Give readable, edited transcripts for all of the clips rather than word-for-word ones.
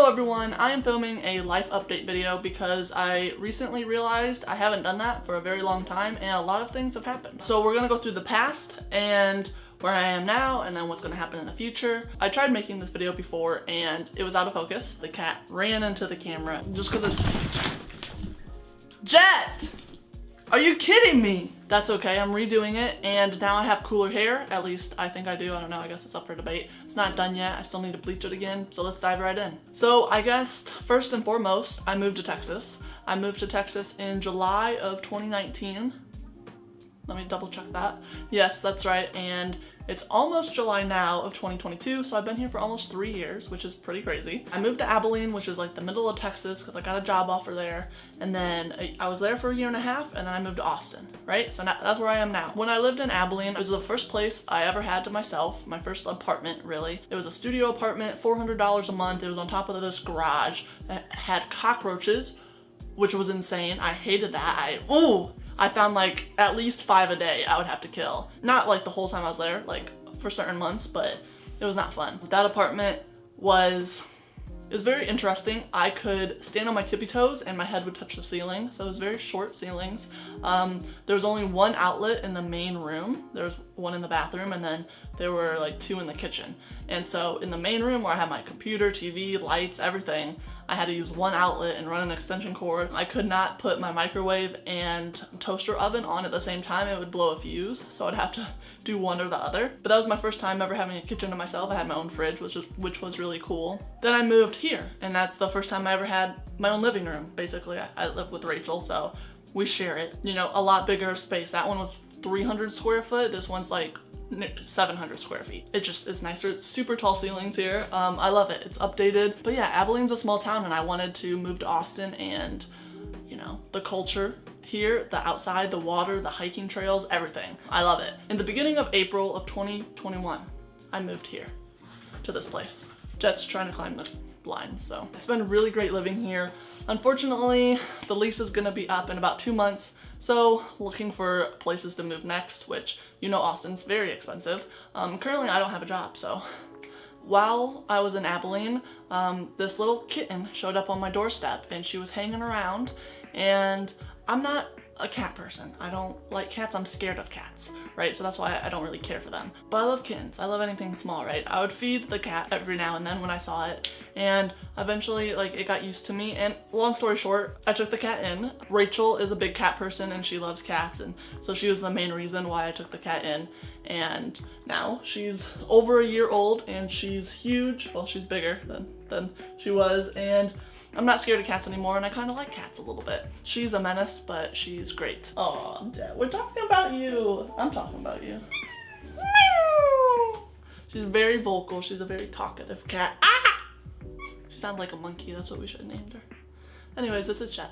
everyone, I am filming a life update video because I recently realized I haven't done that for a very long time and a lot of things have happened. So we're gonna go through the past and where I am now and then what's gonna happen in the future. I tried making this video before and it was out of focus. The cat ran into the camera just because it's... Jet! Are you kidding me? That's okay, I'm redoing it and now I have cooler hair. At least I think I do, I don't know, I guess it's up for debate. It's not done yet, I still need to bleach it again, so let's dive right in. So I guess first and foremost, I moved to Texas. I moved to Texas in July of 2019. Let me double check that. Yes, that's right, and it's almost July now of 2022, so I've been here for almost 3 years, which is pretty crazy. I moved to Abilene, which is like the middle of Texas, because I got a job offer there, and then I was there for 1.5 years, and then I moved to Austin, right? So that's where I am now. When I lived in Abilene, it was the first place I ever had to myself, my first apartment, really. It was a studio apartment, $400 a month. It was on top of this garage that had cockroaches, which was insane. I hated that. I found like at least 5 a day I would have to kill. Not like the whole time I was there, like for certain months, but it was not fun. That apartment was very interesting. I could stand on my tippy toes and my head would touch the ceiling, so it was very short ceilings. There was only one outlet in the main room. There was one in the bathroom and then there were like 2 in the kitchen. And so in the main room where I had my computer, TV, lights, everything, I had to use one outlet and run an extension cord. I could not put my microwave and toaster oven on at the same time. It would blow a fuse, so I'd have to do one or the other. But that was my first time ever having a kitchen to myself. I had my own fridge, which was really cool. Then I moved here, and that's the first time I ever had my own living room, basically. I live with Rachel, so we share it. You know, a lot bigger space. That one was 300 square foot. This one's like 700 square feet. It's nicer. It's super tall ceilings here. I love it. It's updated. But yeah, Abilene's a small town and I wanted to move to Austin and, you know, the culture here, the outside, the water, the hiking trails, everything. I love it. In the beginning of April of 2021, I moved here to this place. Jet's trying to climb the blinds, so it's been really great living here. Unfortunately, the lease is gonna be up in about 2 months. So looking for places to move next, which, you know, Austin's very expensive. Currently I don't have a job, so while I was in Abilene, this little kitten showed up on my doorstep and she was hanging around, and I'm not a cat person. I don't like cats. I'm scared of cats, right? So that's why I don't really care for them. But I love kittens. I love anything small, right? I would feed the cat every now and then when I saw it, and eventually like it got used to me, and long story short, I took the cat in. Rachel is a big cat person and she loves cats, and so she was the main reason why I took the cat in. And now she's over 1 year old and she's huge. Well, she's bigger than she was, and I'm not scared of cats anymore, and I kind of like cats a little bit. She's a menace, but she's great. Aw, Dad, we're talking about you. I'm talking about you. She's very vocal. She's a very talkative cat. Ah! She sounds like a monkey. That's what we should have named her. Anyways, this is Jet.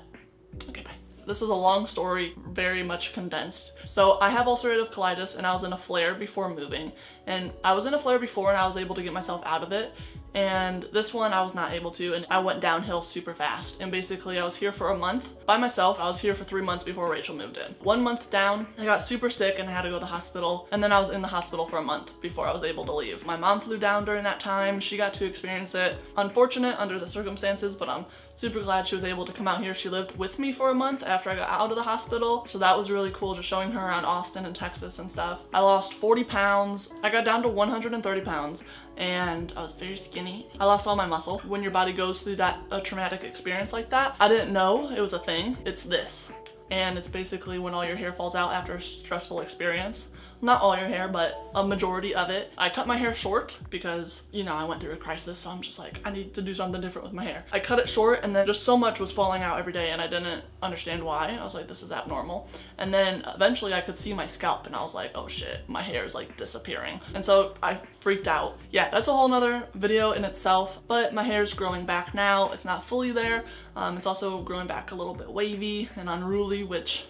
Okay, bye. This is a long story, very much condensed. So I have ulcerative colitis and I was in a flare before moving. And I was in a flare before and I was able to get myself out of it. And this one I was not able to, and I went downhill super fast. And basically I was here for a month by myself. I was here for 3 months before Rachel moved in. 1 month down, I got super sick and I had to go to the hospital. And then I was in the hospital for a month before I was able to leave. My mom flew down during that time. She got to experience it. Unfortunate under the circumstances, but I'm super glad she was able to come out here. She lived with me for a month after I got out of the hospital. So that was really cool, just showing her around Austin and Texas and stuff. I lost 40 pounds. I got down to 130 pounds. And I was very skinny. I lost all my muscle. When your body goes through a traumatic experience like that, I didn't know it was a thing. It's this. And it's basically when all your hair falls out after a stressful experience. Not all your hair, but a majority of it. I cut my hair short because, you know, I went through a crisis, so I'm just like, I need to do something different with my hair. I cut it short and then just so much was falling out every day and I didn't understand why. I was like, this is abnormal. And then eventually I could see my scalp and I was like, oh shit, my hair is like disappearing. And so I freaked out. Yeah, that's a whole nother video in itself, but my hair's growing back now. It's not fully there. It's also growing back a little bit wavy and unruly, which,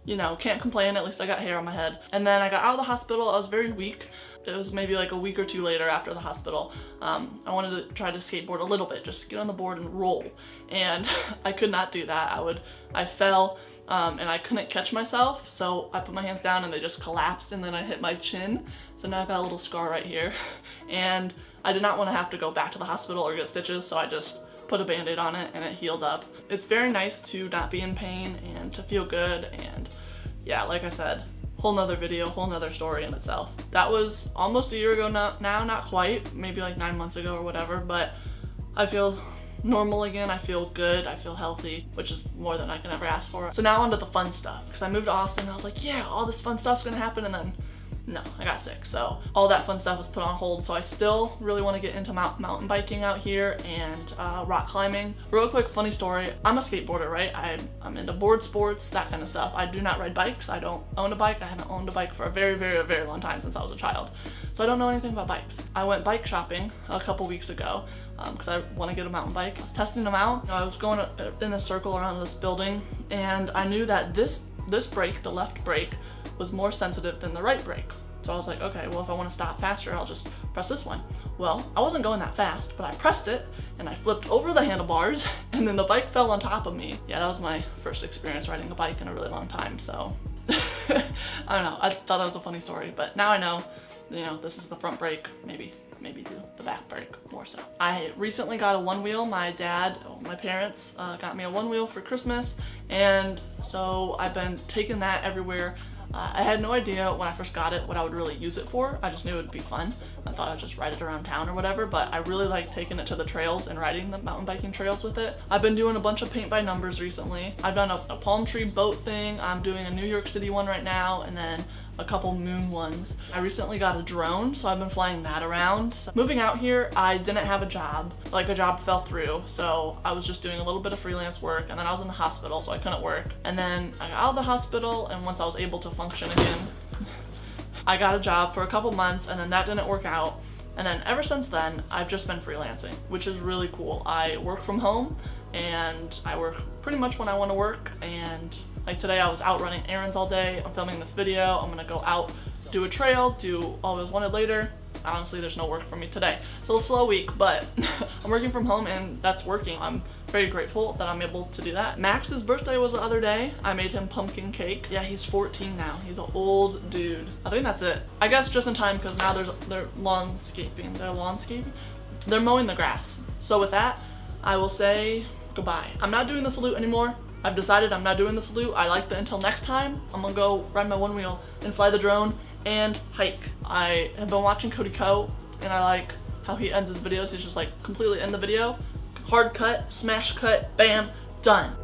you know, can't complain. At least I got hair on my head. And then I got out of the hospital. I was very weak. It was maybe like a week or 2 later after the hospital. I wanted to try to skateboard a little bit, just get on the board and roll. And I could not do that. I fell and I couldn't catch myself. So I put my hands down and they just collapsed, and then I hit my chin. So now I've got a little scar right here. And I did not want to have to go back to the hospital or get stitches. So I just put a band-aid on it and it healed up. It's very nice to not be in pain and to feel good, and yeah, like I said, whole nother video, whole nother story in itself. That was almost a year ago now, not quite, maybe like 9 months ago or whatever, but I feel normal again, I feel good, I feel healthy, which is more than I can ever ask for. So now onto the fun stuff, because I moved to Austin and I was like, yeah, all this fun stuff's gonna happen, and then no, I got sick. So all that fun stuff was put on hold. So I still really want to get into mountain biking out here and rock climbing. Real quick funny story, I'm a skateboarder, right? I'm into board sports, that kind of stuff. I do not ride bikes. I don't own a bike. I haven't owned a bike for a very long time, since I was a child. So I don't know anything about bikes. I went bike shopping a couple weeks ago because I want to get a mountain bike. I was testing them out. I was going in a circle around this building, and I knew that this brake, the left brake, was more sensitive than the right brake. So I was like, okay, well, if I want to stop faster, I'll just press this one. Well, I wasn't going that fast, but I pressed it and I flipped over the handlebars and then the bike fell on top of me. Yeah, that was my first experience riding a bike in a really long time, so I don't know. I thought that was a funny story, but now I know, you know, this is the front brake, maybe do the back brake more so. I recently got a one wheel. My parents got me a one wheel for Christmas, and so I've been taking that everywhere. I had no idea when I first got it what I would really use it for. I just knew it would be fun. I thought I'd just ride it around town or whatever, but I really like taking it to the trails and riding the mountain biking trails with it. I've been doing a bunch of paint by numbers recently. I've done a palm tree boat thing. I'm doing a New York City one right now, and then a couple moon ones. I recently got a drone, so I've been flying that around. So moving out here, I didn't have a job. Like, a job fell through, so I was just doing a little bit of freelance work, and then I was in the hospital, so I couldn't work. And then I got out of the hospital, and once I was able to function again, I got a job for a couple months, and then that didn't work out. And then ever since then, I've just been freelancing, which is really cool. I work from home, and I work pretty much when I want to work, and like today I was out running errands all day. I'm filming this video. I'm gonna go out, do a trail, do Always Wanted later. Honestly, there's no work for me today. So a slow week, but I'm working from home and that's working. I'm very grateful that I'm able to do that. Max's birthday was the other day. I made him pumpkin cake. Yeah, he's 14 now. He's an old dude. I think that's it. I guess just in time because now they're lawnscaping. They're mowing the grass. So with that, I will say goodbye. I'm not doing the salute anymore. I've decided I'm not doing the salute. I like the until next time. I'm gonna go ride my one wheel and fly the drone and hike. I have been watching Cody Ko, and I like how he ends his videos. He's just like completely end the video, hard cut, smash cut, bam, done.